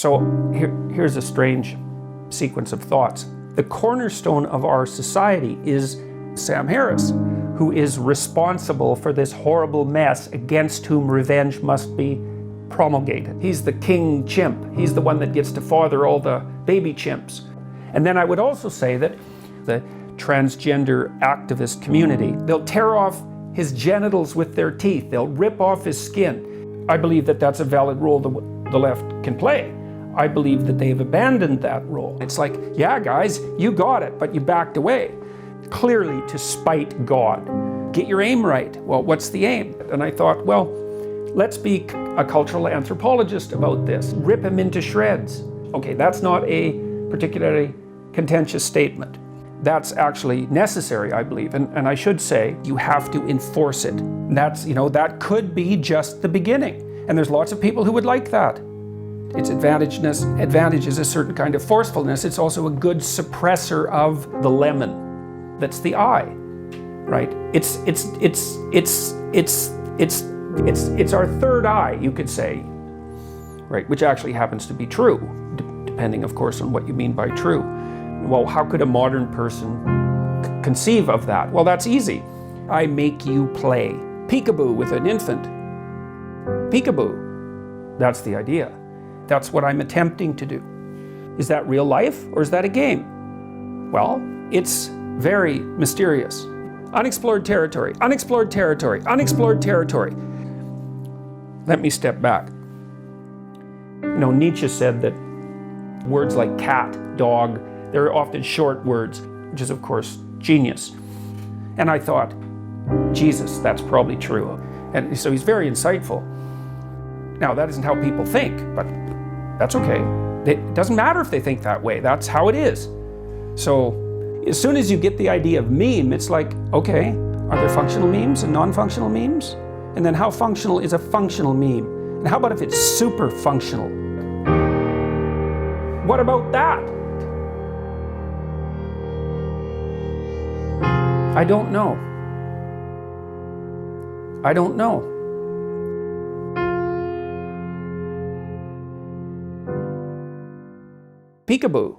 So here's a strange sequence of thoughts. The cornerstone of our society is Sam Harris, who is responsible for this horrible mess against whom revenge must be promulgated. He's the king chimp. He's the one that gets to father all the baby chimps. And then I would also say that the transgender activist community, they'll tear off his genitals with their teeth. They'll rip off his skin. I believe that that's a valid role the left can play. I believe that they've abandoned that role. It's like, yeah, guys, you got it, but you backed away. Clearly to spite God. Get your aim right. Well, what's the aim? And I thought, well, let's be a cultural anthropologist about this. Rip him into shreds. Okay, that's not a particularly contentious statement. That's actually necessary, I believe. And I should say, you have to enforce it. That's, that could be just the beginning. And there's lots of people who would like that. Its advantage is a certain kind of forcefulness. It's also a good suppressor of the lemon. That's the I, right? It's our third eye, you could say, right? Which actually happens to be true, depending, of course, on what you mean by true. Well, how could a modern person conceive of that? Well, that's easy. I make you play peekaboo with an infant. Peekaboo. That's the idea. That's what I'm attempting to do. Is that real life or is that a game? Well, it's very mysterious. Unexplored territory, unexplored territory, unexplored territory. Let me step back. Nietzsche said that words like cat, dog, they're often short words, which is, of course, genius. And I thought, Jesus, that's probably true. And so he's very insightful. Now, that isn't how people think, but that's okay. It doesn't matter if they think that way. That's how it is. So as soon as you get the idea of meme, it's like, okay, are there functional memes and non-functional memes? And then how functional is a functional meme? And how about if it's super functional? What about that? I don't know. I don't know. Peekaboo.